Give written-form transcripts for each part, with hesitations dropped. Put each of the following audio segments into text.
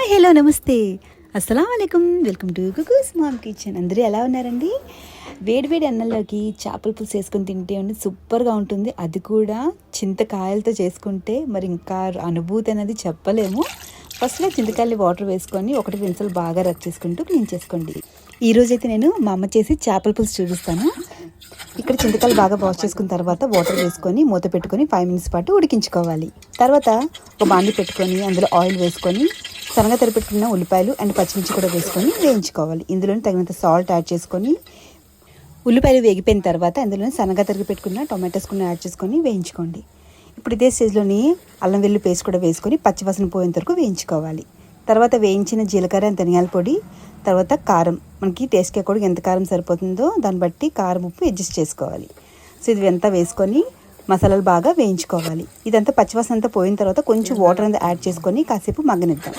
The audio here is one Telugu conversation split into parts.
హాయ్ హలో నమస్తే అస్సలం అయికం వెల్కమ్ టు కుకూస్ మామ్ కిచెన్. అందరూ ఎలా ఉన్నారండి? వేడివేడి అన్నంలోకి చేపల పులుసు వేసుకొని తింటే అండి సూపర్గా ఉంటుంది. అది కూడా చింతకాయలతో చేసుకుంటే మరి ఇంకా అనుభూతి అనేది చెప్పలేము. ఫస్ట్లో చింతకాయలు వాటర్ వేసుకొని 1-2 నిమిషాలు బాగా రబ్ చేసుకుంటూ క్లీన్ చేసుకోండి. ఈరోజైతే నేను మా అమ్మ చేసి చేపల పులుసు చూపిస్తాను. ఇక్కడ చింతకాయలు బాగా వాష్ చేసుకున్న తర్వాత వాటర్ వేసుకొని మూత పెట్టుకొని 5 మినిట్స్ పాటు ఉడికించుకోవాలి. తర్వాత ఒక బాండి పెట్టుకొని అందులో ఆయిల్ వేసుకొని సన్నగా తరిపెట్టుకున్న ఉల్లిపాయలు అండ్ పచ్చిమిర్చి కూడా వేసుకొని వేయించుకోవాలి. ఇందులో తగినంత సాల్ట్ యాడ్ చేసుకొని ఉల్లిపాయలు వేగిపోయిన తర్వాత అందులో సన్నగా తరిగి పెట్టుకున్న టొమాటోస్ కూడా యాడ్ చేసుకొని వేయించుకోండి. ఇప్పుడు ఇదే స్టేజ్లోని అల్లం వెల్లుల్లి పేస్ట్ కూడా వేసుకొని పచ్చివాసన పోయేంత వరకు వేయించుకోవాలి. తర్వాత వేయించిన జీలకర్ర అండ్ ధనియాల పొడి, తర్వాత కారం, మనకి టేస్ట్కి కూడా ఎంత కారం సరిపోతుందో దాన్ని బట్టి కారం ఉప్పు అడ్జస్ట్ చేసుకోవాలి. సో ఇది అంతా వేసుకొని మసాలాలు బాగా వేయించుకోవాలి. ఇదంతా పచ్చివాసన అంతా పోయిన తర్వాత కొంచెం వాటర్ అంతా యాడ్ చేసుకొని కాసేపు మగ్గనిద్దాం.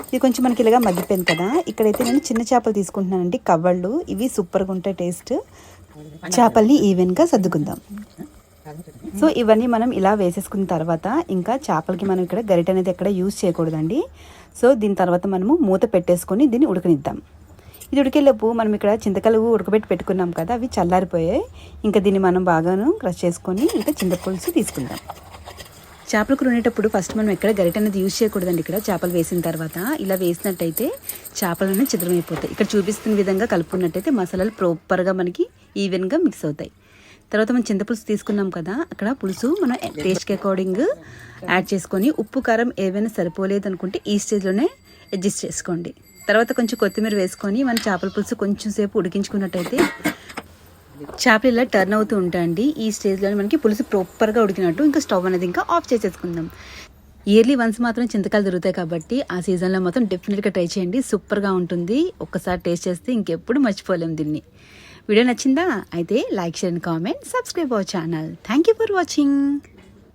ఇది కొంచెం మనకి ఇలాగా మగ్గిపోయింది కదా. ఇక్కడైతే నేను చిన్న చేపలు తీసుకుంటున్నానండి, కవ్వళ్ళు. ఇవి సూపర్గా ఉంటాయి టేస్ట్. చేపల్ని ఈవెన్గా సర్దుకుందాం. సో ఇవన్నీ మనం ఇలా వేసేసుకున్న తర్వాత ఇంకా చేపలకి మనం ఇక్కడ గరిట అనేది ఎక్కడ యూజ్ చేయకూడదండి. సో దీని తర్వాత మనము మూత పెట్టేసుకొని దీన్ని ఉడకనిద్దాం. ఇది ఉడికేలోపు మనం ఇక్కడ చింతకాయలు ఉడకబెట్టి పెట్టుకున్నాం కదా, అవి చల్లారిపోయాయి. ఇంకా దీన్ని మనం బాగాను క్రష్ చేసుకొని ఇంకా చింతపులుసు తీసుకుందాం. చేపలు కూర వండేటప్పుడు ఫస్ట్ మనం ఎక్కడ గరిట అనేది యూజ్ చేయకూడదండి. ఇక్కడ చేపలు వేసిన తర్వాత ఇలా వేసినట్టయితే చేపలన్నీ చిద్రమైపోతాయి. ఇక్కడ చూపిస్తున్న విధంగా కలుపుకున్నట్టయితే మసాలాలు ప్రాపర్గా మనకి ఈవెన్గా మిక్స్ అవుతాయి. తర్వాత మనం చింతపులుసు తీసుకున్నాం కదా, అక్కడ పులుసు మనం టేస్ట్కి అకార్డింగ్ యాడ్ చేసుకొని ఉప్పు కారం ఏవైనా సరిపోలేదు అనుకుంటే ఈ స్టేజ్లోనే అడ్జస్ట్ చేసుకోండి. తర్వాత కొంచెం కొత్తిమీర వేసుకొని మనం చేపల పులుసు కొంచెం సేపు ఉడికించుకున్నట్టయితే చేపలు ఇలా టర్న్ అవుతూ ఉంటాయండి. ఈ స్టేజ్లో మనకి పులుసు ప్రాపర్గా ఉడికినట్టు. ఇంకా స్టవ్ అనేది ఇంకా ఆఫ్ చేసేసుకుందాం. ఇయర్లీ వన్స్ మాత్రం చింతకాయలు దొరుకుతాయి కాబట్టి ఆ సీజన్లో మాత్రం డెఫినెట్గా ట్రై చేయండి. సూపర్గా ఉంటుంది. ఒక్కసారి టేస్ట్ చేస్తే ఇంకెప్పుడు మర్చిపోలేం దీన్ని. వీడియో నచ్చిందా? అయితే like, share and comment, subscribe our channel. Thank you for watching.